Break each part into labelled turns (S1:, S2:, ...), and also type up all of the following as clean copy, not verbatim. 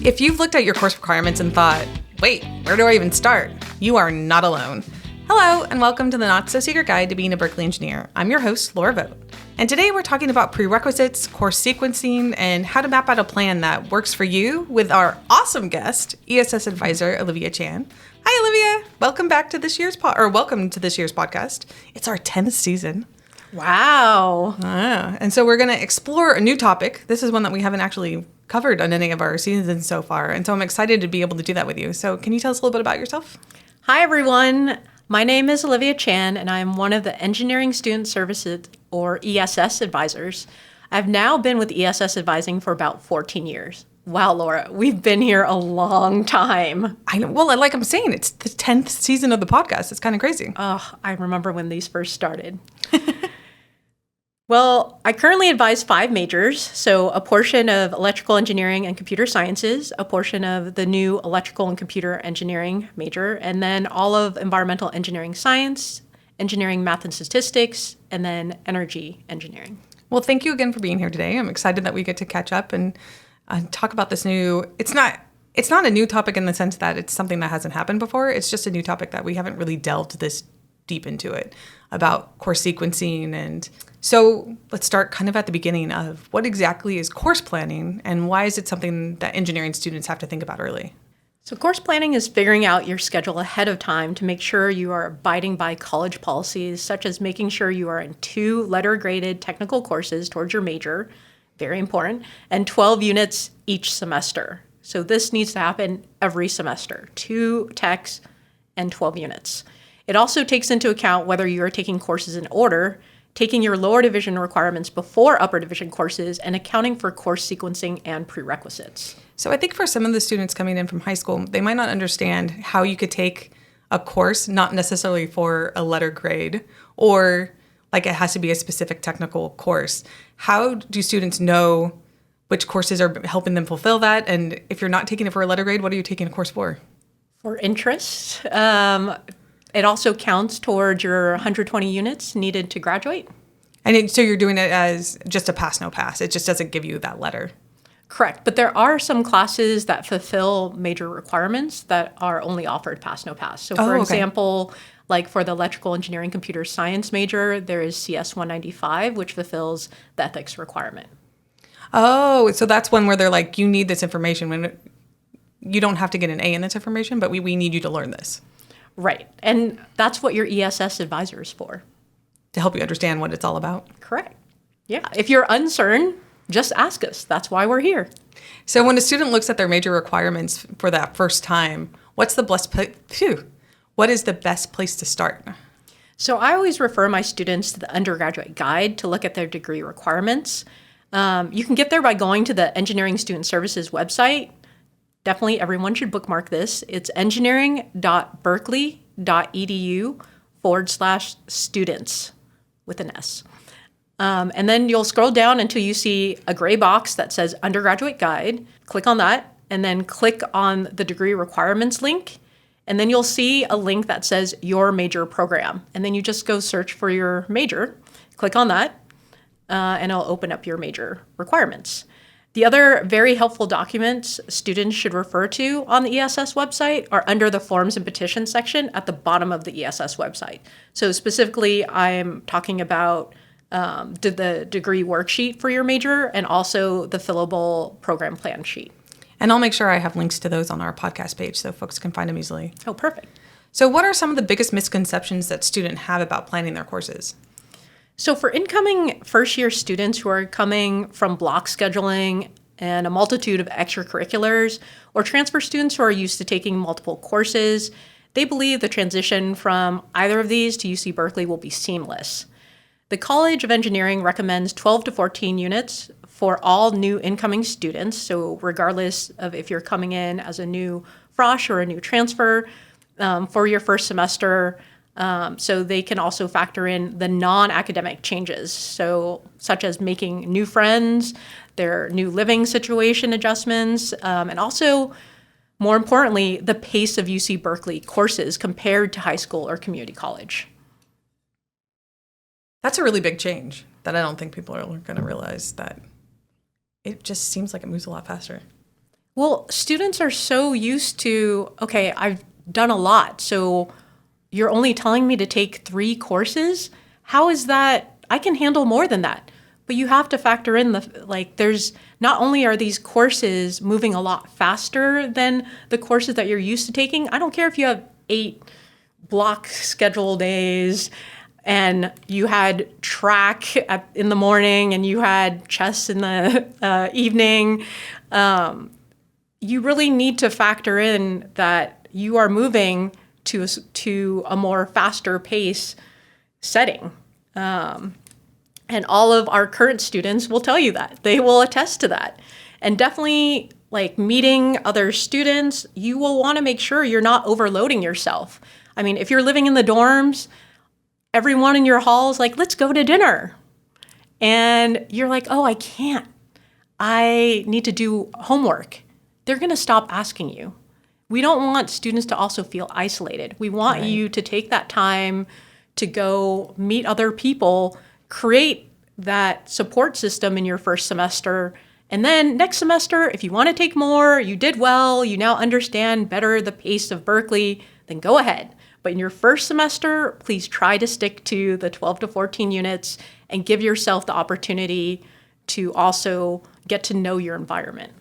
S1: If you've looked at your course requirements and thought, wait, where do I even start? You are not alone. Hello, and welcome to the Not-So-Secret Guide to Being a Berkeley Engineer. I'm your host, Laura Vogt. And today we're talking about prerequisites, course sequencing, and how to map out a plan that works for you with our awesome guest, ESS advisor, Olivia Chan. Hi, Olivia. Welcome back to this year's welcome to this year's podcast. It's our 10th season.
S2: Wow.
S1: And so we're going to explore a new topic. This is one that we haven't actually covered on any of our seasons so far. And so I'm excited to be able to do that with you. So can you tell us a little bit about yourself?
S2: Hi, everyone. My name is Olivia Chan, and I'm one of the Engineering Student Services, or ESS advisors. I've now been with ESS advising for about 14 years. Wow, Laura, we've been here a long time.
S1: I know. Well, like I'm saying, it's the 10th season of the podcast. It's kind of crazy.
S2: Oh, I remember when these first started. Well, I currently advise 5 majors, so a portion of electrical engineering and computer sciences, a portion of the new electrical and computer engineering major, and then all of environmental engineering science, engineering math and statistics, and then energy engineering.
S1: Well, thank you again for being here today. I'm excited that we get to catch up and talk about this new, it's not a new topic in the sense that it's something that hasn't happened before. It's just a new topic that we haven't really delved this deep into it, about course sequencing. And so let's start kind of at the beginning of what exactly is course planning and why is it something that engineering students have to think about early?
S2: So course planning is figuring out your schedule ahead of time to make sure you are abiding by college policies, such as making sure you are in 2 letter-graded technical courses towards your major, very important, and 12 units each semester. So this needs to happen every semester, 2 techs and 12 units. It also takes into account whether you are taking courses in order, taking your lower division requirements before upper division courses, and accounting for course sequencing and prerequisites.
S1: So I think for some of the students coming in from high school, they might not understand how you could take a course, not necessarily for a letter grade, or like it has to be a specific technical course. How do students know which courses are helping them fulfill that? And if you're not taking it for a letter grade, what are you taking a course for?
S2: For interest. It also counts towards your 120 units needed to graduate.
S1: And so you're doing it as just a pass, no pass. It just doesn't give you that letter.
S2: Correct. But there are some classes that fulfill major requirements that are only offered pass, no pass. So for example, like for the electrical engineering computer science major, there is CS 195, which fulfills the ethics requirement.
S1: Oh, so that's one where they're like, you need this information. When you don't have to get an A in this information, but we need you to learn this.
S2: Right. And that's what your ESS advisor is for.
S1: To help you understand what it's all about.
S2: Correct. Yeah. If you're uncertain, just ask us. That's why we're here.
S1: So when a student looks at their major requirements for that first time, what is the best place to start?
S2: So I always refer my students to the undergraduate guide to look at their degree requirements. You can get there by going to the Engineering Student Services website. Definitely everyone should bookmark this. It's engineering.berkeley.edu/students with an S. And then you'll scroll down until you see a gray box that says undergraduate guide. Click on that and then click on the degree requirements link. And then you'll see a link that says your major program. And then you just go search for your major, click on that, and it'll open up your major requirements. The other very helpful documents students should refer to on the ESS website are under the forms and petitions section at the bottom of the ESS website. So specifically, I'm talking about the degree worksheet for your major and also the fillable program plan sheet.
S1: And I'll make sure I have links to those on our podcast page so folks can find them easily.
S2: Oh, perfect.
S1: So what are some of the biggest misconceptions that students have about planning their courses?
S2: So for incoming first-year students who are coming from block scheduling and a multitude of extracurriculars, or transfer students who are used to taking multiple courses, they believe the transition from either of these to UC Berkeley will be seamless. The College of Engineering recommends 12 to 14 units for all new incoming students, so regardless of if you're coming in as a new frosh or a new transfer for your first semester. So they can also factor in the non-academic changes, so such as making new friends, their new living situation adjustments, and also, more importantly, the pace of UC Berkeley courses compared to high school or community college.
S1: That's a really big change that I don't think people are going to realize, that it just seems like it moves a lot faster.
S2: Well, students are so used to, okay, I've done a lot, so you're only telling me to take 3 courses? How is that? I can handle more than that. But you have to factor in there's not only are these courses moving a lot faster than the courses that you're used to taking. I don't care if you have 8 block schedule days and you had track in the morning and you had chess in the evening. You really need to factor in that you are moving to a more faster pace setting. And all of our current students will tell you that. They will attest to that. And definitely, like meeting other students, you will want to make sure you're not overloading yourself. I mean, if you're living in the dorms, everyone in your hall is like, let's go to dinner. And you're like, oh, I can't. I need to do homework. They're going to stop asking you. We don't want students to also feel isolated. We want you to take that time to go meet other people, create that support system in your first semester. And then next semester, if you want to take more, you did well, you now understand better the pace of Berkeley, then go ahead. But in your first semester, please try to stick to the 12 to 14 units and give yourself the opportunity to also get to know your environment.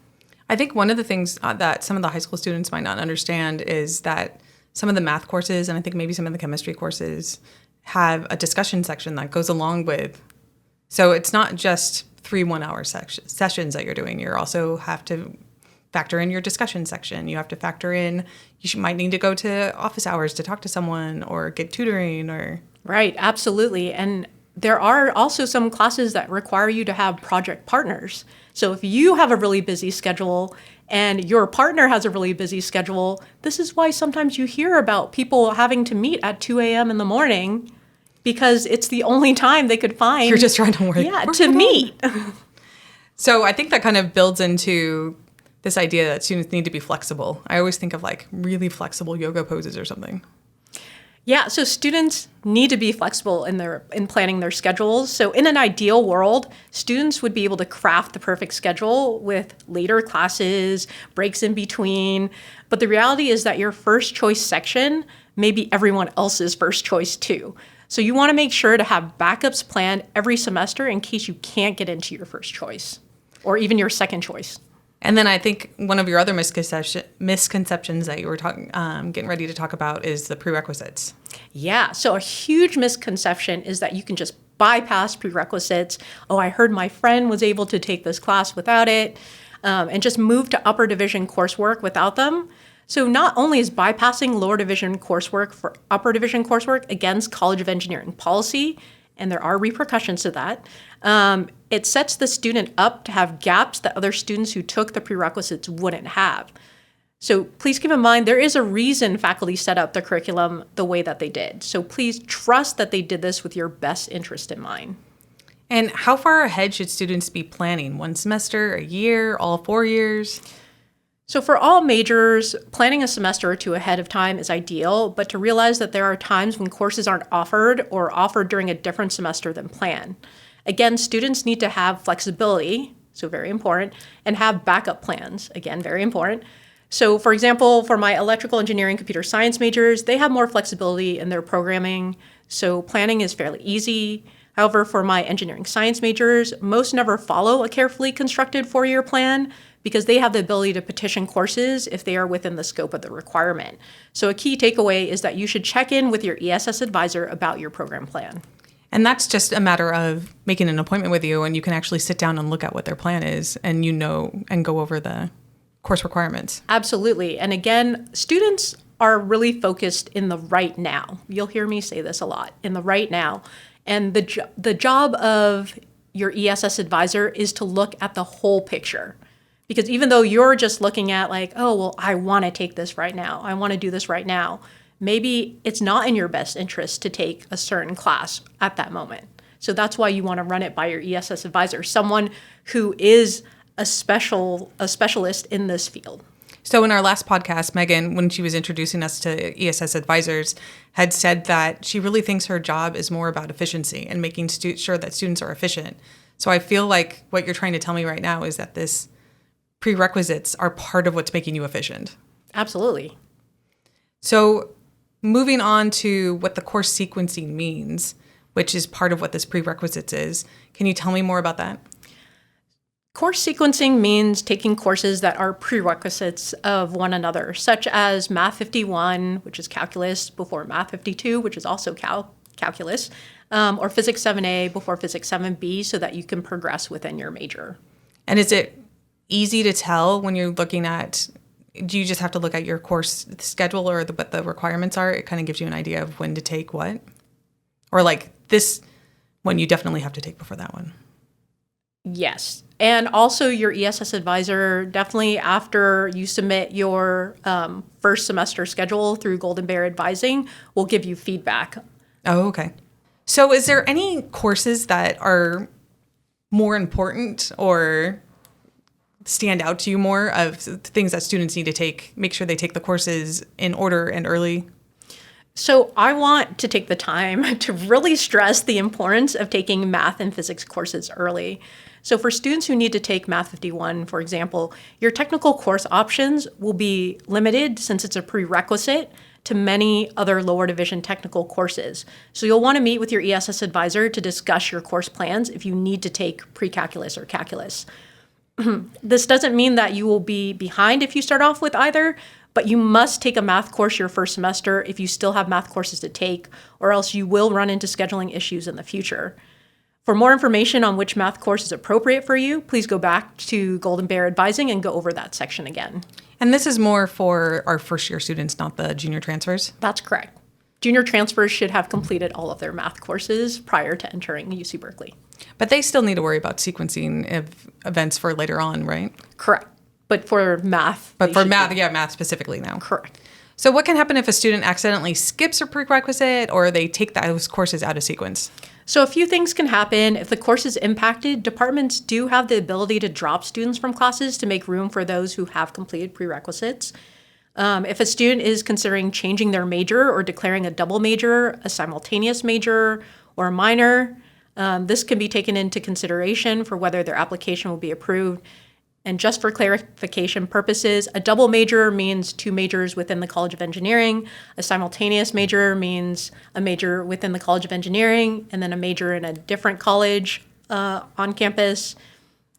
S1: I think one of the things that some of the high school students might not understand is that some of the math courses, and I think maybe some of the chemistry courses, have a discussion section that goes along with. So it's not just 3 one-hour sessions that you're doing. You also have to factor in your discussion section. You have to factor in, might need to go to office hours to talk to someone or get tutoring or...
S2: Right, absolutely. And there are also some classes that require you to have project partners. So if you have a really busy schedule and your partner has a really busy schedule, this is why sometimes you hear about people having to meet at 2 a.m. in the morning because it's the only time they could find.
S1: You're just trying to work.
S2: Yeah, to meet.
S1: So I think that kind of builds into this idea that students need to be flexible. I always think of like really flexible yoga poses or something.
S2: Yeah, so students need to be flexible in planning their schedules. So in an ideal world, students would be able to craft the perfect schedule with later classes, breaks in between. But the reality is that your first choice section may be everyone else's first choice too. So you want to make sure to have backups planned every semester in case you can't get into your first choice or even your second choice.
S1: And then I think one of your other misconceptions that you were getting ready to talk about is the prerequisites.
S2: Yeah, so a huge misconception is that you can just bypass prerequisites. Oh, I heard my friend was able to take this class without it, and just move to upper division coursework without them. So not only is bypassing lower division coursework for upper division coursework against College of Engineering policy, and there are repercussions to that, it sets the student up to have gaps that other students who took the prerequisites wouldn't have. So please keep in mind, there is a reason faculty set up the curriculum the way that they did. So please trust that they did this with your best interest in mind.
S1: And how far ahead should students be planning? 1 semester, a year, all 4 years?
S2: So for all majors, planning a semester or 2 ahead of time is ideal, but to realize that there are times when courses aren't offered or offered during a different semester than planned. Again, students need to have flexibility, so very important, and have backup plans, again, very important. So for example, for my electrical engineering computer science majors, they have more flexibility in their programming, so planning is fairly easy. However, for my engineering science majors, most never follow a carefully constructed 4-year plan because they have the ability to petition courses if they are within the scope of the requirement. So a key takeaway is that you should check in with your ESS advisor about your program plan.
S1: And that's just a matter of making an appointment with you, and you can actually sit down and look at what their plan is and and go over the course requirements.
S2: Absolutely. And again, students are really focused in the right now. You'll hear me say this a lot, in the right now. And the job of your ESS advisor is to look at the whole picture. Because even though you're just looking at like, oh, well, I want to take this right now. I want to do this right now. Maybe it's not in your best interest to take a certain class at that moment. So that's why you want to run it by your ESS advisor, someone who is a specialist in this field.
S1: So in our last podcast, Megan, when she was introducing us to ESS advisors, had said that she really thinks her job is more about efficiency and making sure that students are efficient. So I feel like what you're trying to tell me right now is that this prerequisites are part of what's making you efficient.
S2: Absolutely.
S1: So moving on to what the course sequencing means, which is part of what this prerequisites is, can you tell me more about that?
S2: Course sequencing means taking courses that are prerequisites of one another, such as Math 51, which is calculus, before Math 52, which is also calculus, or Physics 7A before Physics 7B, so that you can progress within your major.
S1: And is it easy to tell when you're looking at, do you just have to look at your course schedule or what the requirements are? It kind of gives you an idea of when to take what? Or like this one you definitely have to take before that one.
S2: Yes. And also your ESS advisor, definitely after you submit your first semester schedule through Golden Bear Advising, will give you feedback.
S1: Oh, okay. So is there any courses that are more important or stand out to you more of things that students need to take, make sure they take the courses in order and early?
S2: So I want to take the time to really stress the importance of taking math and physics courses early. So for students who need to take Math 51, for example, your technical course options will be limited since it's a prerequisite to many other lower division technical courses. So you'll want to meet with your ESS advisor to discuss your course plans if you need to take pre-calculus or calculus. This doesn't mean that you will be behind if you start off with either, but you must take a math course your first semester if you still have math courses to take, or else you will run into scheduling issues in the future. For more information on which math course is appropriate for you, please go back to Golden Bear Advising and go over that section again.
S1: And this is more for our first year students, not the junior transfers?
S2: That's correct. Junior transfers should have completed all of their math courses prior to entering UC Berkeley.
S1: But they still need to worry about sequencing of events for later on, right?
S2: Correct. But for math.
S1: But for math, math specifically now.
S2: Correct.
S1: So what can happen if a student accidentally skips a prerequisite or they take those courses out of sequence?
S2: So a few things can happen. If the course is impacted, departments do have the ability to drop students from classes to make room for those who have completed prerequisites. If a student is considering changing their major or declaring a double major, a simultaneous major, or a minor, this can be taken into consideration for whether their application will be approved. And just for clarification purposes, a double major means two majors within the College of Engineering. A simultaneous major means a major within the College of Engineering, and then a major in a different college on campus.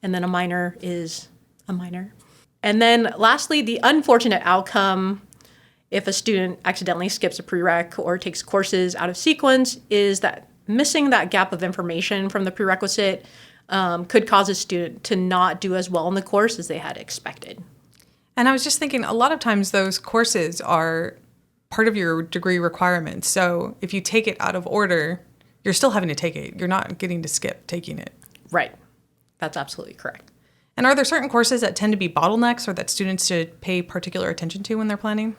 S2: And then a minor is a minor. And then lastly, the unfortunate outcome if a student accidentally skips a prereq or takes courses out of sequence is that missing that gap of information from the prerequisite could cause a student to not do as well in the course as they had expected.
S1: And I was just thinking, a lot of times those courses are part of your degree requirements. So if you take it out of order, you're still having to take it. You're not getting to skip taking it.
S2: Right. That's absolutely correct.
S1: And are there certain courses that tend to be bottlenecks or that students should pay particular attention to when they're planning?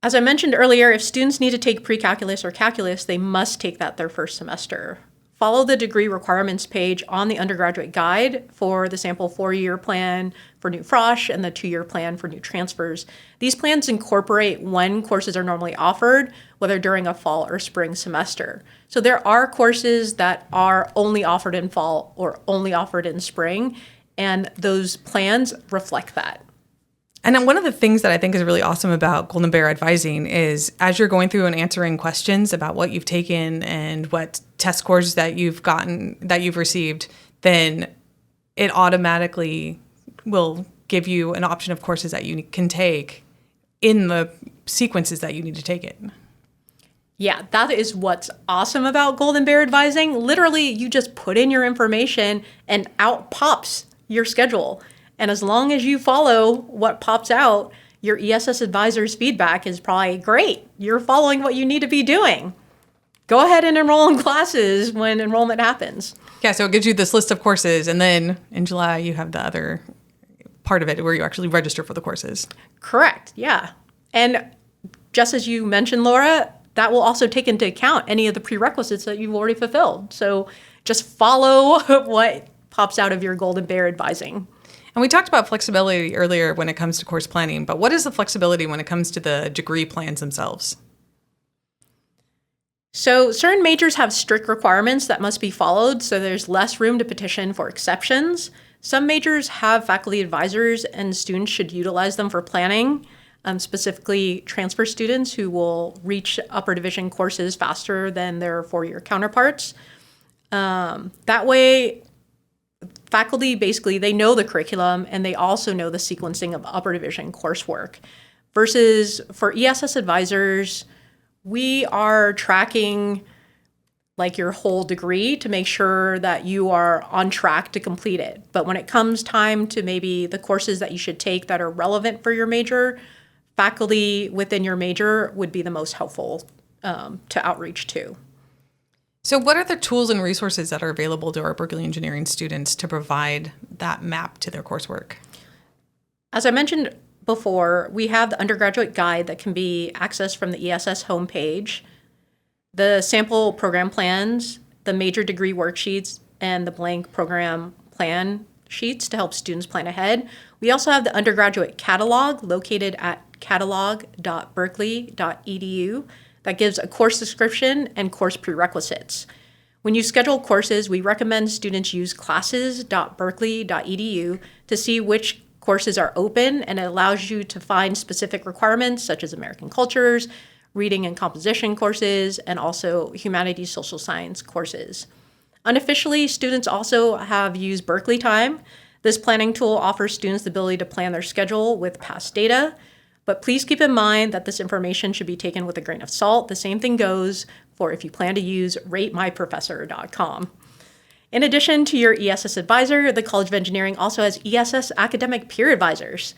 S2: As I mentioned earlier, if students need to take pre-calculus or calculus, they must take that their first semester. Follow the degree requirements page on the undergraduate guide for the sample 4-year plan for new frosh and the 2-year plan for new transfers. These plans incorporate when courses are normally offered, whether during a fall or spring semester. So there are courses that are only offered in fall or only offered in spring, and those plans reflect that.
S1: And then one of the things that I think is really awesome about Golden Bear Advising is as you're going through and answering questions about what you've taken and what test scores that you've gotten, that you've received, then it automatically will give you an option of courses that you can take in the sequences that you need to take it.
S2: Yeah, that is what's awesome about Golden Bear Advising. Literally, you just put in your information and out pops your schedule. And as long as you follow what pops out, your ESS advisor's feedback is probably great. You're following what you need to be doing. Go ahead and enroll in classes when enrollment happens.
S1: Yeah, so it gives you this list of courses, and then in July you have the other part of it where you actually register for the courses.
S2: Correct, yeah. And just as you mentioned, Laura, that will also take into account any of the prerequisites that you've already fulfilled. So just follow what pops out of your Golden Bear Advising.
S1: And we talked about flexibility earlier when it comes to course planning, but what is the flexibility when it comes to the degree plans themselves?
S2: So certain majors have strict requirements that must be followed, so there's less room to petition for exceptions. Some majors have faculty advisors, and students should utilize them for planning, specifically transfer students who will reach upper division courses faster than their four-year counterparts. That way, faculty basically, they know the curriculum and they also know the sequencing of upper division coursework. Versus for ESS advisors, we are tracking like your whole degree to make sure that you are on track to complete it. But when it comes time to maybe the courses that you should take that are relevant for your major, faculty within your major would be the most helpful to outreach to.
S1: So what are the tools and resources that are available to our Berkeley Engineering students to provide that map to their coursework?
S2: As I mentioned before, we have the undergraduate guide that can be accessed from the ESS homepage, the sample program plans, the major degree worksheets, and the blank program plan sheets to help students plan ahead. We also have the undergraduate catalog located at catalog.berkeley.edu that gives a course description and course prerequisites. When you schedule courses, we recommend students use classes.berkeley.edu to see which courses are open, and it allows you to find specific requirements such as American cultures, reading and composition courses, and also humanities, social science courses. Unofficially, students also have used Berkeley Time. This planning tool offers students the ability to plan their schedule with past data, but please keep in mind that this information should be taken with a grain of salt. The same thing goes for if you plan to use ratemyprofessor.com. In addition to your ESS advisor, the College of Engineering also has ESS academic peer advisors.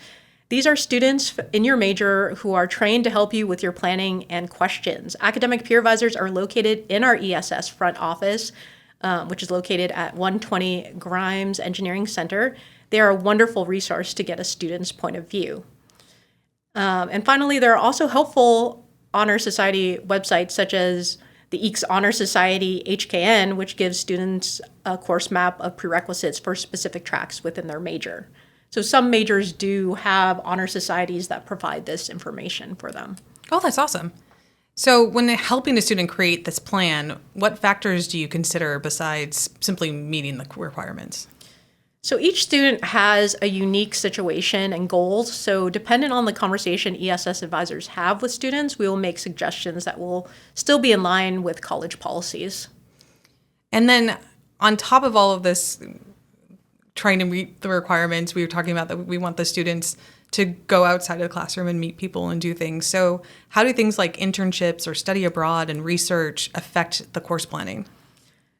S2: These are students in your major who are trained to help you with your planning and questions. Academic peer advisors are located in our ESS front office, which is located at 120 Grimes Engineering Center. They are a wonderful resource to get a student's point of view. And finally, there are also helpful Honor Society websites such as the EECS Honor Society HKN, which gives students a course map of prerequisites for specific tracks within their major. So some majors do have honor societies that provide this information for them.
S1: Oh, that's awesome. So when helping a student create this plan, what factors do you consider besides simply meeting the requirements?
S2: So each student has a unique situation and goals. So depending on the conversation ESS advisors have with students, we will make suggestions that will still be in line with college policies.
S1: And then on top of all of this, trying to meet the requirements, we were talking about that we want the students to go outside of the classroom and meet people and do things. So how do things like internships or study abroad and research affect the course planning?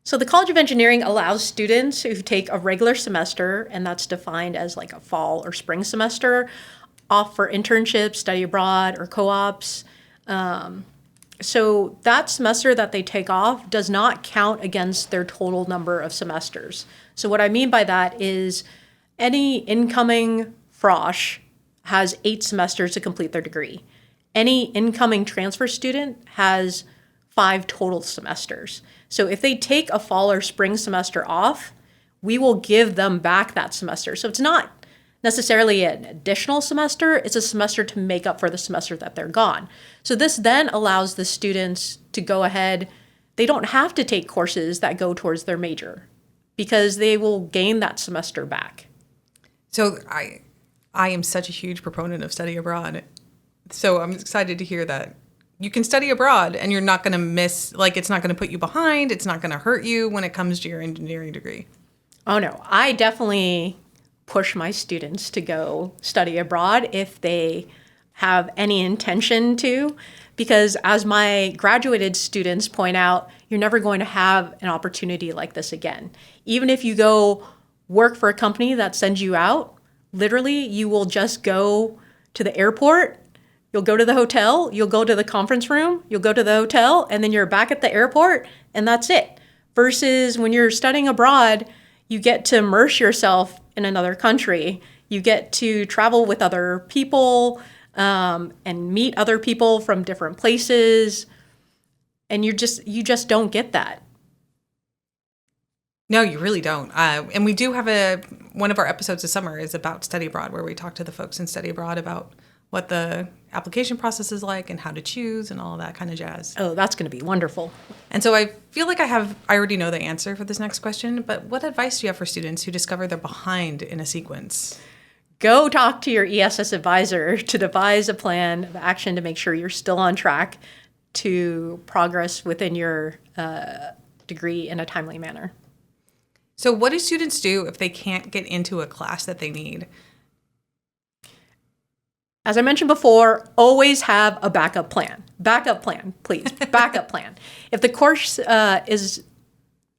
S2: So the College of Engineering allows students who take a regular semester, and that's defined as like a fall or spring semester, off for internships, study abroad, or co-ops. So that semester that they take off does not count against their total number of semesters. So what I mean by that is any incoming frosh has 8 semesters to complete their degree. Any incoming transfer student has 5 total semesters. So if they take a fall or spring semester off, we will give them back that semester. So it's not necessarily an additional semester, it's a semester to make up for the semester that they're gone. So this then allows the students to go ahead, they don't have to take courses that go towards their major because they will gain that semester back.
S1: So I am such a huge proponent of study abroad. So I'm excited to hear that you can study abroad and you're not going to miss, like it's not going to put you behind, it's not going to hurt you when it comes to your engineering degree.
S2: Oh no, I definitely push my students to go study abroad if they have any intention to, because as my graduated students point out, you're never going to have an opportunity like this again. Even if you go work for a company that sends you out, literally you will just go to the airport, you'll go to the hotel, you'll go to the conference room, you'll go to the hotel, and then you're back at the airport, and that's it. Versus when you're studying abroad, you get to immerse yourself in another country. You get to travel with other people and meet other people from different places. And you just don't get that.
S1: No, you really don't. And we do have one of our episodes this summer is about study abroad, where we talk to the folks in study abroad about what the application process is like and how to choose and all of that kind of jazz.
S2: Oh, that's going to be wonderful.
S1: And so I feel like I already know the answer for this next question, but what advice do you have for students who discover they're behind in a sequence?
S2: Go talk to your ESS advisor to devise a plan of action to make sure you're still on track to progress within your degree in a timely manner.
S1: So what do students do if they can't get into a class that they need?
S2: As I mentioned before, always have a backup plan. Backup plan, please. Backup plan. If the course is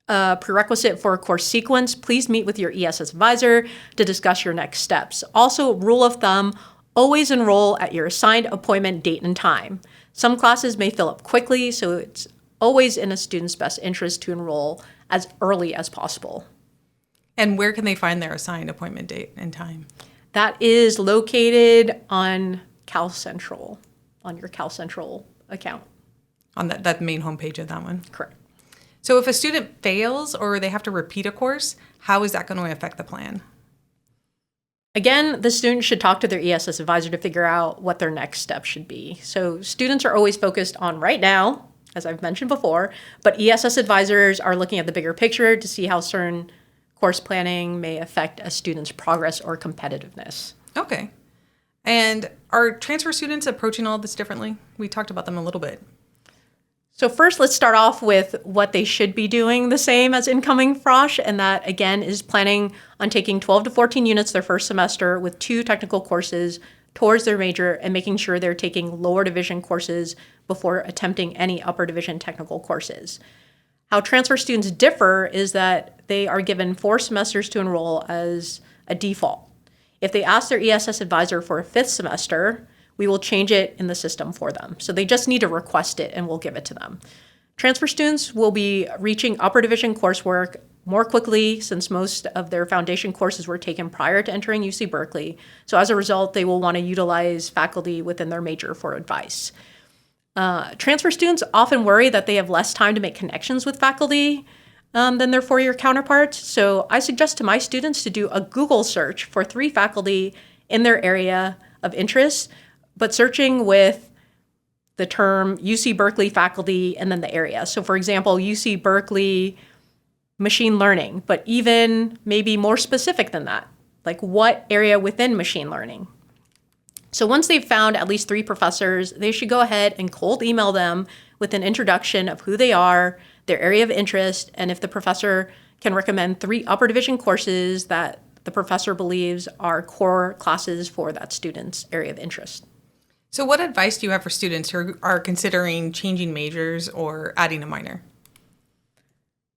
S2: a prerequisite for a course sequence, please meet with your ESS advisor to discuss your next steps. Also, rule of thumb, always enroll at your assigned appointment date and time. Some classes may fill up quickly, so it's always in a student's best interest to enroll as early as possible.
S1: And where can they find their assigned appointment date and time?
S2: That is located on Cal Central, on your Cal Central account.
S1: On that main homepage of that one?
S2: Correct.
S1: So if a student fails or they have to repeat a course, how is that going to affect the plan?
S2: Again, the student should talk to their ESS advisor to figure out what their next step should be. So students are always focused on right now, as I've mentioned before, but ESS advisors are looking at the bigger picture to see how certain course planning may affect a student's progress or competitiveness.
S1: Okay. And are transfer students approaching all this differently? We talked about them a little bit.
S2: So first, let's start off with what they should be doing the same as incoming frosh, and that, again, is planning on taking 12 to 14 units their first semester with 2 technical courses towards their major and making sure they're taking lower division courses before attempting any upper division technical courses. How transfer students differ is that they are given 4 semesters to enroll as a default. If they ask their ESS advisor for a 5th semester, we will change it in the system for them. So they just need to request it and we'll give it to them. Transfer students will be reaching upper division coursework more quickly since most of their foundation courses were taken prior to entering UC Berkeley. So as a result, they will want to utilize faculty within their major for advice. Transfer students often worry that they have less time to make connections with faculty than their four-year counterparts. So I suggest to my students to do a Google search for 3 faculty in their area of interest, but searching with the term UC Berkeley faculty and then the area. So for example, UC Berkeley machine learning, but even maybe more specific than that, like what area within machine learning. So once they've found at least 3 professors, they should go ahead and cold email them with an introduction of who they are, their area of interest, and if the professor can recommend 3 upper division courses that the professor believes are core classes for that student's area of interest.
S1: So what advice do you have for students who are considering changing majors or adding a minor?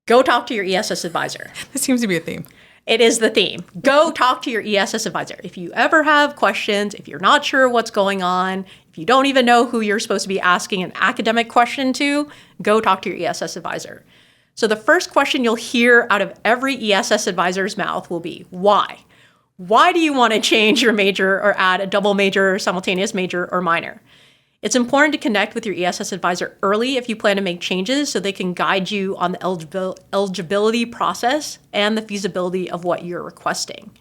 S2: Go talk to your ESS advisor.
S1: This seems to be a theme.
S2: It is the theme. Go talk to your ESS advisor. If you ever have questions, if you're not sure what's going on, if you don't even know who you're supposed to be asking an academic question to, go talk to your ESS advisor. So the first question you'll hear out of every ESS advisor's mouth will be, why? Why do you want to change your major or add a double major, simultaneous major, or minor? It's important to connect with your ESS advisor early if you plan to make changes so they can guide you on the eligibility process and the feasibility of what you're requesting.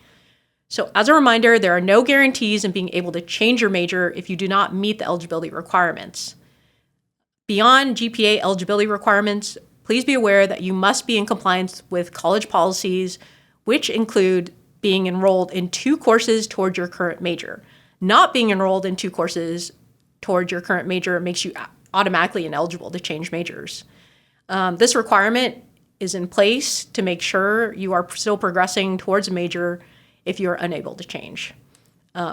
S2: So as a reminder, there are no guarantees in being able to change your major if you do not meet the eligibility requirements. Beyond GPA eligibility requirements, please be aware that you must be in compliance with college policies, which include being enrolled in 2 courses toward your current major. Not being enrolled in 2 courses toward your current major makes you automatically ineligible to change majors. This requirement is in place to make sure you are still progressing towards a major if you are unable to change.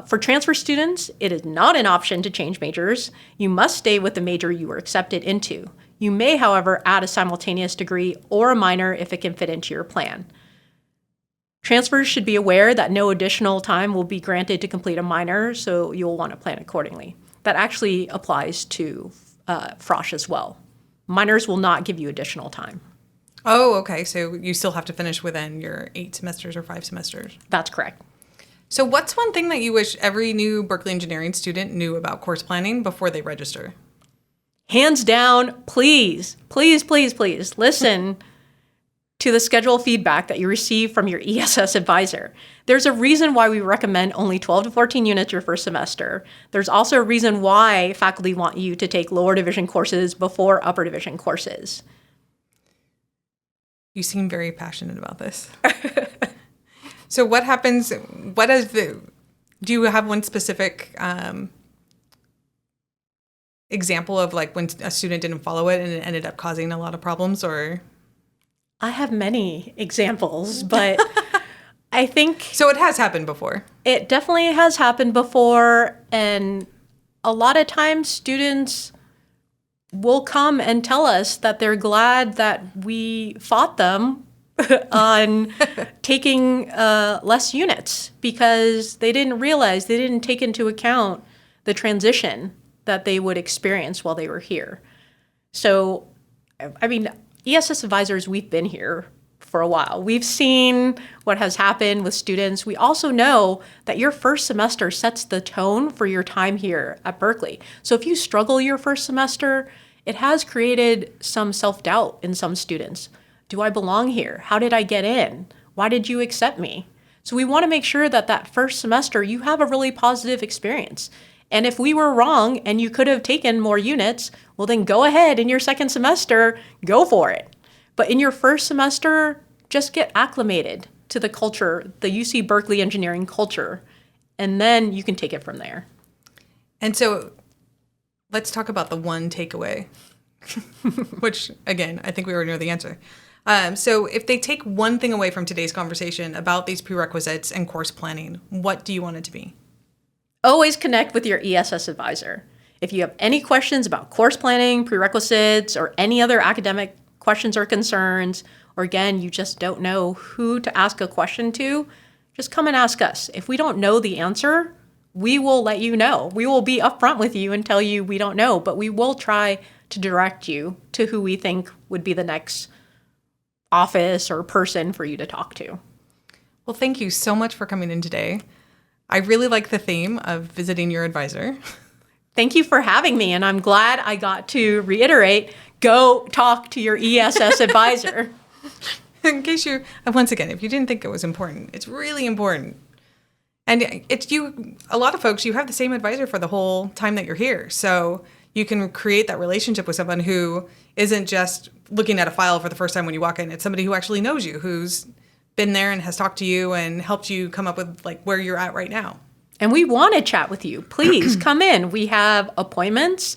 S2: For transfer students, it is not an option to change majors. You must stay with the major you were accepted into. You may, however, add a simultaneous degree or a minor if it can fit into your plan. Transfers should be aware that no additional time will be granted to complete a minor, so you'll want to plan accordingly. That actually applies to frosh as well. Minors will not give you additional time.
S1: Oh, okay. So you still have to finish within your 8 semesters or 5 semesters.
S2: That's correct.
S1: So what's one thing that you wish every new Berkeley engineering student knew about course planning before they register?
S2: Hands down, please, please, please, please listen to the schedule feedback that you receive from your ESS advisor. There's a reason why we recommend only 12 to 14 units your first semester. There's also a reason why faculty want you to take lower division courses before upper division courses.
S1: You seem very passionate about this. So what happens, do you have one specific example of like when a student didn't follow it and it ended up causing a lot of problems, or?
S2: I have many examples, but I think...
S1: So it has happened before.
S2: It definitely has happened before, and a lot of times students will come and tell us that they're glad that we fought them on taking less units because they didn't realize, they didn't take into account the transition that they would experience while they were here. So, I mean, ESS advisors, we've been here for a while. We've seen what has happened with students. We also know that your first semester sets the tone for your time here at Berkeley. So if you struggle your first semester, it has created some self-doubt in some students. Do I belong here? How did I get in? Why did you accept me? So we want to make sure that that first semester you have a really positive experience. And if we were wrong and you could have taken more units, well then go ahead in your second semester, go for it. But in your first semester, just get acclimated to the culture, the UC Berkeley engineering culture, and then you can take it from there.
S1: And so let's talk about the one takeaway, which again, I think we already know the answer. So if they take one thing away from today's conversation about these prerequisites and course planning, what do you want it to be?
S2: Always connect with your ESS advisor. If you have any questions about course planning, prerequisites, or any other academic questions or concerns, or again, you just don't know who to ask a question to, just come and ask us. If we don't know the answer, we will let you know. We will be upfront with you and tell you we don't know, but we will try to direct you to who we think would be the next office or person for you to talk to.
S1: Well, thank you so much for coming in today. I really like the theme of visiting your advisor.
S2: Thank you for having me, and I'm glad I got to reiterate, go talk to your ESS advisor.
S1: In case you, once again, if you didn't think it was important, it's really important. And it's you, a lot of folks, you have the same advisor for the whole time that you're here. So you can create that relationship with someone who isn't just looking at a file for the first time when you walk in. It's somebody who actually knows you, who's been there and has talked to you and helped you come up with like where you're at right now.
S2: And we want to chat with you. Please come in. We have appointments.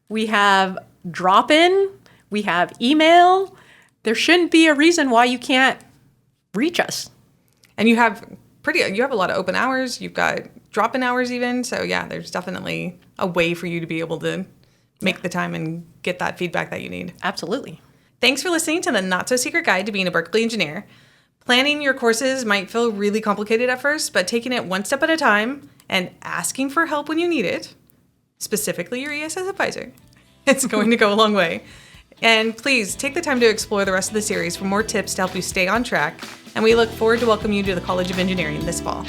S2: We have drop-in. We have email. There shouldn't be a reason why you can't reach us.
S1: And you have a lot of open hours. You've got drop-in hours even. So yeah, there's definitely a way for you to be able to make the time and get that feedback that you need.
S2: Absolutely.
S1: Thanks for listening to the Not So Secret Guide to Being a Berkeley Engineer. Planning your courses might feel really complicated at first, but taking it one step at a time and asking for help when you need it, specifically your ESS advisor, it's going to go a long way. And please take the time to explore the rest of the series for more tips to help you stay on track. And we look forward to welcoming you to the College of Engineering this fall.